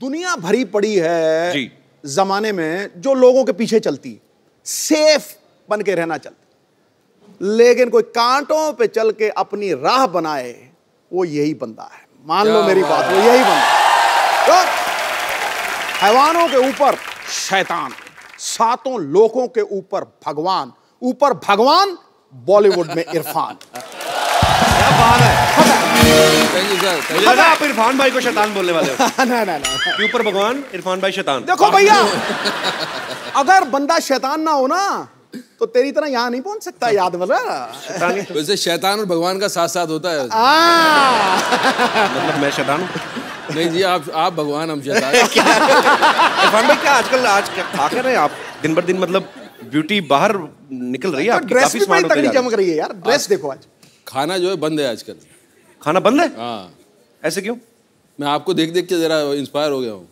दुनिया भरी पड़ी है जी जमाने में जो लोगों के पीछे चलती है, सेफ बन के रहना चाहती, लेकिन कोई कांटों पे चल के अपनी राह बनाए, वो यही बंदा है। मान लो मेरी बात, वो यही बंदा है। तो हैवानों के ऊपर शैतान, सातों लोगों के ऊपर भगवान, ऊपर भगवान, बॉलीवुड में इरफान। क्या बात है। Thank you sir. मुझे लगा आप इरफान भाई को शैतान बोलने वाले हो। ना कि ऊपर भगवान, इरफान भाई शैतान। देखो भैया, अगर बंदा शैतान ना हो ना तो तेरी तरह यहां नहीं पहुंच सकता, याद मतलब। वैसे शैतान और भगवान का साथ साथ होता है। मतलब मैं शैतान हूँ? नहीं जी, आप भगवान, हम शैतान। इरफान भाई क्या आजकल क्या खा कर रहे हैं आप? दिन बर दिन मतलब ब्यूटी बाहर निकल रही है आपकी, ड्रेस काफी भी स्मार्ट बड़ी होते तगड़ी जा रहे चमक रही है यार। ड्रेस देखो आज। खाना जो है बंद है आजकल। खाना बंद है? हाँ। ऐसे क्यों? मैं आपको देख देख के जरा इंस्पायर हो गया हूँ।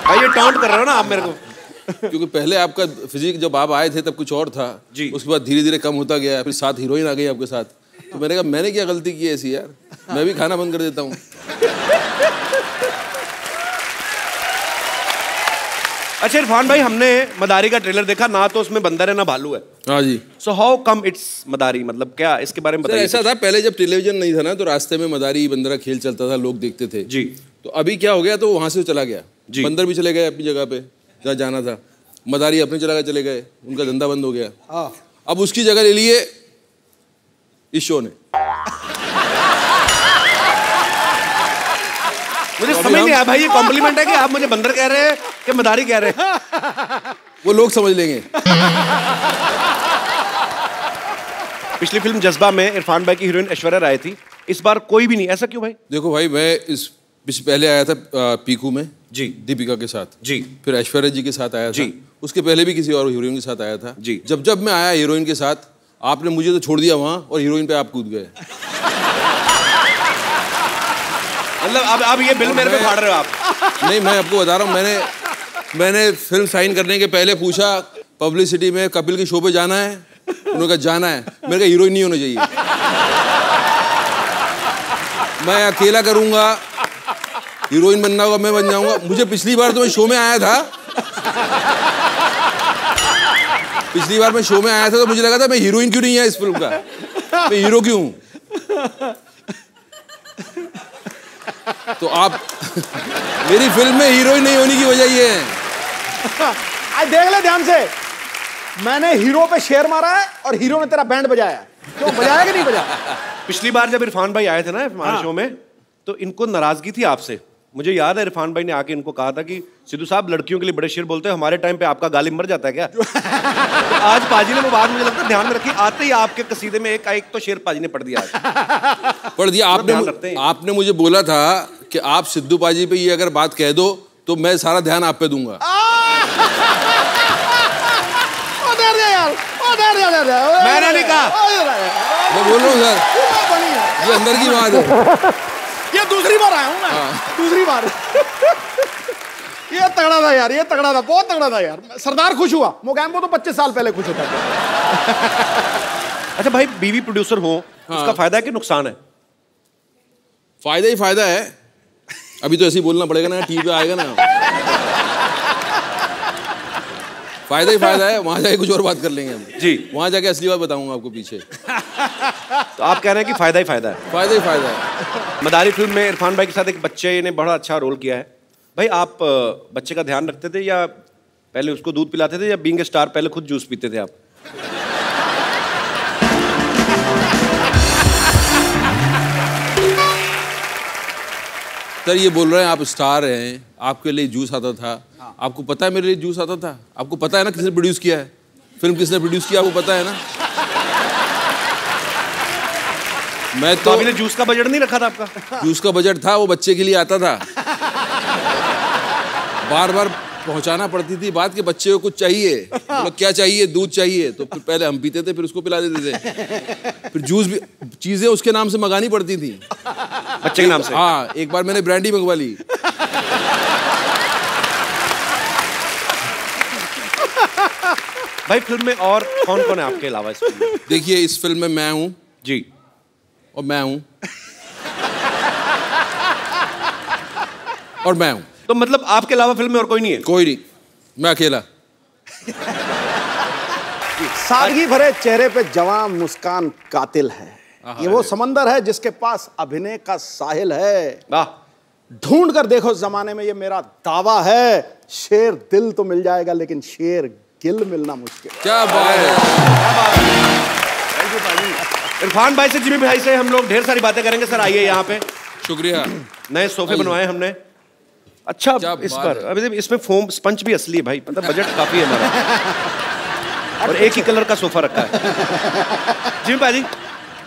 भाई ये टॉन्ट कर रहे हो ना आप मेरे को। क्योंकि पहले आपका फिजिक जब आप आए थे तब कुछ और था जी। उसके बाद धीरे धीरे कम होता गया, फिर साथ हीरोइन आ गई आपके साथ, तो मैंने कहा मैंने क्या गलती की ऐसी यार, मैं भी खाना बंद कर देता हूँ। अच्छा इरफान भाई, हमने मदारी का ट्रेलर देखा ना, तो उसमें बंदर है ना भालू है। हाँ जी। सो हाउ कम इट्स मदारी, मतलब क्या इसके बारे में बताइए। ऐसा था पहले जब टेलीविजन नहीं था ना, तो रास्ते में मदारी बंदरा खेल चलता था, लोग देखते थे जी। तो अभी क्या हो गया, तो वहां से चला गया जी। बंदर भी चले गए अपनी जगह पे जहाँ जाना था, मदारी अपनी जगह चले गए, उनका धंधा बंद हो गया। अब उसकी जगह ले लिए इस शो ने। मुझे समझ नहीं आया भाई, ये कॉम्प्लीमेंट है कि आप मुझे बंदर कह रहे हैं कि मदारी कह रहे हैं? वो लोग समझ लेंगे। पिछली फिल्म जज्बा में इरफान भाई की हीरोइन ऐश्वर्या राय थी, इस बार कोई भी नहीं, ऐसा क्यों भाई? देखो भाई, मैं इस पहले आया था पीकू में जी, दीपिका के साथ जी, फिर ऐश्वर्या जी के साथ आया जी, था, उसके पहले भी किसी और हीरोइन के साथ आया था जी। जब मैं आया हीरोइन के साथ, आपने मुझे तो छोड़ दिया वहां और हीरोइन पे आप कूद गए। मतलब अब ये बिल मेरे पे फाड़ रहे हो आप? नहीं, मैं आपको बता रहा हूँ, मैंने फिल्म साइन करने के पहले पूछा पब्लिसिटी में कपिल के शो पे जाना है, उन्होंने कहा जाना है, मेरे का हीरोइन नहीं होना चाहिए, मैं अकेला करूंगा, हीरोइन बनना होगा मैं बन जाऊंगा। मुझे पिछली बार तो मैं शो में आया था, तो मुझे लगा था मैं हीरोइन क्यों नहीं है इस फिल्म का, मैं हीरो क्यों हूं। तो आप मेरी फिल्म में हीरोइन नहीं होने की वजह ये है। आज देख ले ध्यान से, मैंने हीरो पे शेर मारा है और हीरो ने तेरा बैंड बजाया। क्यों बजाया कि नहीं बजाया? पिछली बार जब इरफान भाई आए थे ना हमारे शो में, तो इनको नाराजगी थी आपसे। मुझे याद है इरफान भाई ने आके इनको कहा था कि सिद्धू साहब लड़कियों के लिए बड़े शेर बोलते हैं, हमारे टाइम पे आपका गालिब मर जाता है क्या? तो आज पाजी ने वो बात मुझे लगता है ध्यान में रखी, आते ही आपके कसीदे में एक तो शेर पाजी ने पढ़ दिया। पढ़ दिया आपने मुझे बोला था कि आप सिद्धू पाजी पे ये अगर बात कह दो तो मैं सारा ध्यान आप पे दूंगा। मैंने नहीं कहा, मैं बोल रहा हूँ सर, ये अंदर की बात है। ये दूसरी बार आया हूँ मैं, दूसरी बार। ये तगड़ा था यार, ये तगड़ा था, बहुत तगड़ा था यार। सरदार खुश हुआ, मोगैम्बो तो 25 साल पहले खुश होता था। अच्छा भाई, बीवी प्रोड्यूसर हो उसका फायदा है कि नुकसान है? फायदा ही फायदा है। अभी तो ऐसे ही बोलना पड़ेगा ना, टीवी पे आएगा ना। फायदा ही फायदा है, वहां जाके कुछ और बात कर लेंगे हम जी। वहां जाके असली बात बताऊंगा आपको पीछे। तो आप कह रहे हैं कि फायदा ही फायदा है? फायदा ही फायदा है। मदारी फिल्म में इरफान भाई के साथ एक बच्चे ने बड़ा अच्छा रोल किया है। भाई आप बच्चे का ध्यान रखते थे या पहले उसको दूध पिलाते थे, या बीइंग ए स्टार पहले खुद जूस पीते थे आप? सर ये बोल रहे हैं आप स्टार हैं, आपके लिए जूस आता था। आपको पता है मेरे लिए जूस आता था? आपको पता है ना किसने प्रोड्यूस किया है फिल्म, किसने प्रोड्यूस किया आपको पता है ना? मैं तो अभी जूस का बजट नहीं रखा था आपका? जूस का बजट था, वो बच्चे के लिए आता था। बार बार पहुंचाना पड़ती थी बात के बच्चे को कुछ चाहिए, मतलब क्या चाहिए, दूध चाहिए, तो फिर पहले हम पीते थे, फिर उसको पिला देते थे। फिर जूस भी चीजें उसके नाम से मंगानी पड़ती थी, बच्चे के नाम से। हाँ, एक बार मैंने ब्रांडी मंगवा ली। भाई फिल्म में और कौन कौन है आपके अलावा इस फिल्म में? देखिए इस फिल्म में मैं हूँ जी, और मैं हूँ। और मैं हूँ। तो मतलब आपके अलावा फिल्म में और कोई नहीं है? कोई नहीं, मैं अकेला। सादगी भरे चेहरे पे जवान मुस्कान कातिल है। ये वो समंदर है जिसके पास अभिनय का साहिल है। वाह। ढूंढ कर देखो जमाने में, ये मेरा दावा है। शेर दिल तो मिल जाएगा लेकिन शेर गिल मिलना मुश्किल है। क्या बात है। थैंक यू भाई। इरफान भाई से, जिमी भाई से हम लोग ढेर सारी बातें करेंगे। सर आइए यहाँ पे। शुक्रिया। नए सोफे बनवाए हमने। अच्छा, इस पर अभी इसमें फोम स्पंज भी असली है भाई, मतलब बजट काफी है हमारा। और एक ही कलर का सोफा रखा है। जिमी भाई,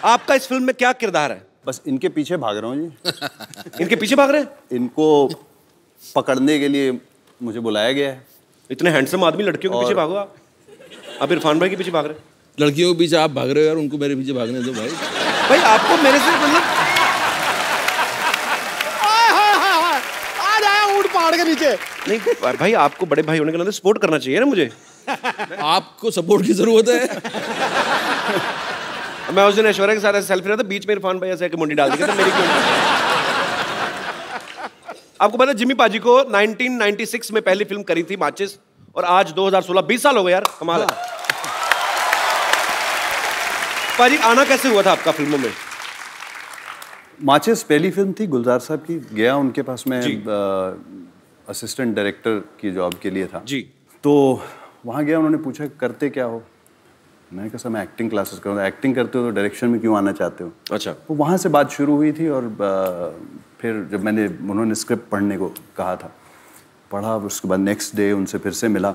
आपका इस फिल्म में क्या किरदार है? बस इनके पीछे भाग रहा हूँ जी। इनके पीछे भाग रहे हैं? इनको पकड़ने के लिए मुझे बुलाया गया है। इतने हैंडसम आदमी, लड़कियों के पीछे भागो आप। अब इरफान भाई के पीछे भाग रहे हैं। लड़कियों के पीछे आप भाग रहे हो यार, उनको मेरे पीछे भागने दो भाई। भाई आपको मेरे से मतलब आ जाए ऊंट पहाड़ के नीचे। नहीं भाई, आपको बड़े भाई होने के नाते सपोर्ट करना चाहिए ना मुझे। आपको सपोर्ट की जरूरत है। मैं उस दिन ऐश्वर्या के साथ ऐसे सेल्फी रहा था, बीच में इरफान भाई ऐसे आके मुंडी डाल दी, तो मेरी क्यों? आपको पता है जिमी पाजी को 1996 में पहली फिल्म करी थी माचिस, और आज 2016, 20 साल हो गए यार, कमाल है। पाजी आना कैसे हुआ था आपका फिल्मों में? माचिस पहली फिल्म थी गुलजार साहब की। गया उनके पास में, असिस्टेंट डायरेक्टर की जॉब के लिए था जी। तो वहाँ गया, उन्होंने पूछा करते क्या हो। मैंने कहा सर मैं एक्टिंग क्लासेस कर रहा हूँ। एक्टिंग करते हो तो डायरेक्शन में क्यों आना चाहते हो? अच्छा। तो वहाँ से बात शुरू हुई थी। और फिर जब उन्होंने स्क्रिप्ट पढ़ने को कहा था, पढ़ा, उसके बाद नेक्स्ट डे उनसे फिर से मिला,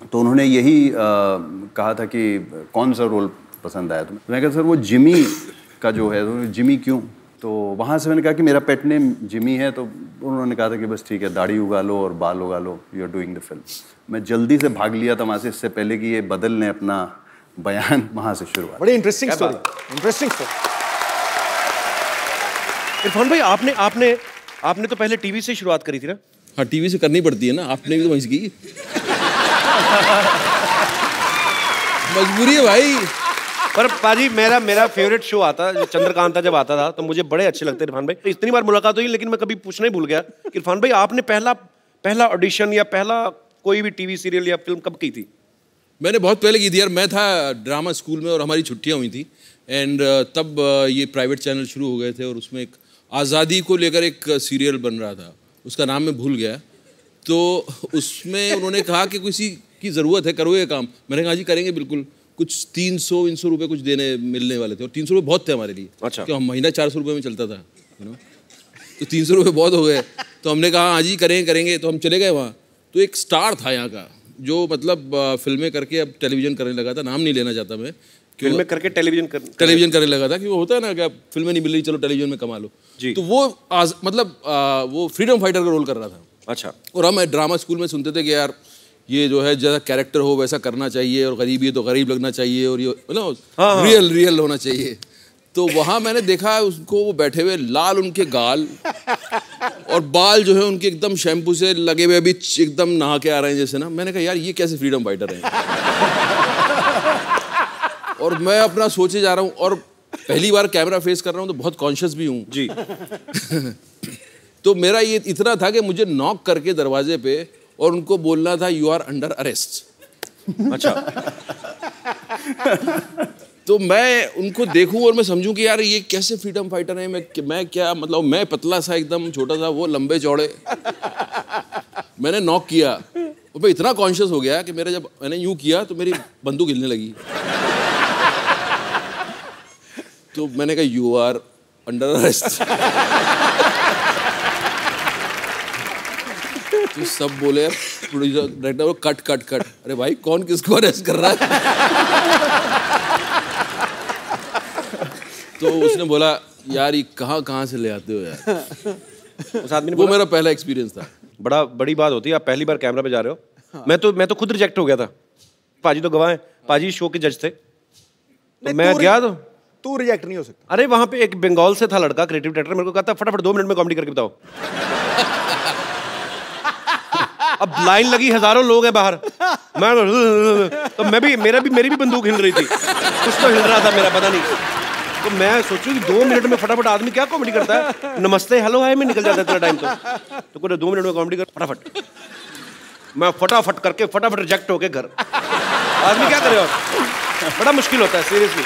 तो उन्होंने यही कहा था कि कौन सा रोल पसंद आया तुम्हें। मैंने कहा सर वो जिमी का जो है। तो जिमी क्यों? तो वहाँ से मैंने कहा कि मेरा पेट नेम जिमी है। तो उन्होंने कहा था कि बस ठीक है, दाढ़ी उगा लो और बाल उगा लो, you are doing the film. मैं जल्दी से भाग लिया था वहाँ से, इससे पहले कि ये बदल ने अपना बयान। वहाँ से शुरुआत। बड़ी interesting story, interesting story. Irfan भाई, आपने तो पहले टीवी से शुरुआत करी थी ना? हाँ, टीवी से करनी पड़ती है ना, आपने भी तो वहीं से की। मजबूरी है भाई। पर पाजी मेरा फेवरेट शो आता, चंद्रकांता जब आता था, तो मुझे बड़े अच्छे लगते इरफान भाई। इतनी बार मुलाकात हुई, लेकिन मैं कभी पूछना ही भूल गया कि इरफान भाई आपने पहला ऑडिशन या पहला कोई भी टीवी सीरियल या फिल्म कब की थी? मैंने बहुत पहले की थी यार। मैं था ड्रामा स्कूल में और हमारी छुट्टियां हुई थी, एंड तब ये प्राइवेट चैनल शुरू हो गए थे, और उसमें एक आज़ादी को लेकर एक सीरियल बन रहा था, उसका नाम मैं भूल गया। तो उसमें उन्होंने कहा कि किसी की ज़रूरत है, करो ये काम। मैंने कहा जी करेंगे बिल्कुल। कुछ 300 रुपये कुछ मिलने वाले थे, और 300 रुपये बहुत थे हमारे लिए। अच्छा। क्यों, महीना 400 रुपये में चलता था, तो 300 रुपये बहुत हो गए। तो हमने कहा हाँ जी करेंगे। तो हम चले गए वहाँ। तो एक स्टार था यहाँ का, जो मतलब फिल्में करके अब टेलीविज़न करने लगा था। नाम नहीं लेना चाहता मैं, फिल्में करके टेलीविज़न करने लगा था। कि वो होता है ना कि आप फिल्में नहीं मिल रही, चलो टेलीविज़न में कमा लो जी। तो वो वो फ्रीडम फाइटर का रोल कर रहा था। अच्छा। और हम ड्रामा स्कूल में सुनते थे कि यार ये जो है जैसा कैरेक्टर हो वैसा करना चाहिए, और गरीब है तो गरीब लगना चाहिए, और ये मतलब रियल होना चाहिए। तो वहाँ मैंने देखा उसको, वो बैठे हुए, लाल उनके गाल, और बाल जो है उनके एकदम शैम्पू से लगे हुए, अभी एकदम नहा के आ रहे हैं जैसे ना। मैंने कहा यार ये कैसे फ्रीडम फाइटर हैं। और मैं अपना सोचे जा रहा हूँ, और पहली बार कैमरा फेस कर रहा हूँ, तो बहुत कॉन्शियस भी हूँ जी। तो मेरा ये इतना था कि मुझे नॉक करके दरवाजे पे, और उनको बोलना था यू आर अंडर अरेस्ट। अच्छा। तो मैं उनको देखूं और मैं समझूं कि यार ये कैसे फ्रीडम फाइटर है। मैं क्या मतलब, मैं पतला सा एकदम छोटा सा, वो लंबे चौड़े। मैंने नॉक किया, और मैं इतना कॉन्शियस हो गया कि जब मैंने यूं किया तो मेरी बंदूक हिलने लगी। तो मैंने कहा यू आर अंडर अरेस्ट। तो सब बोले, प्रोड्यूसर डायरेक्टर कट। अरे भाई कौन किसको अरेस्ट कर रहा है? तो उसने बोला यार ये कहाँ से ले आते हो यार। उस आदमी ने वो मेरा पहला एक्सपीरियंस था। बड़ी बात होती है, आप पहली बार कैमरा पे जा रहे हो। मैं तो खुद रिजेक्ट हो गया था। पाजी तो गवाह है, पाजी शो के जज थे। तो मैं गया, तो तू रिजेक्ट नहीं हो सकता। अरे वहां पे एक बंगाल से था लड़का, क्रिएटिव डायरेक्टर, मेरे को कहता फटाफट 2 मिनट में कॉमेडी करके बताओ। अब लाइन लगी, हजारों लोग हैं बाहर। मैं तो मेरी भी बंदूक हिल रही थी, कुछ तो हिल रहा था मेरा, पता नहीं। तो मैं सोचूं कि 2 मिनट में फटाफट आदमी क्या कॉमेडी करता है, नमस्ते हेलो हाय में निकल जाता है इतना टाइम। तो पूरे 2 मिनट में कॉमेडी कर फटाफट, मैं फटाफट करके फटाफट रिजेक्ट होके घर। आदमी क्या करे और, बड़ा मुश्किल होता है सीरियसली।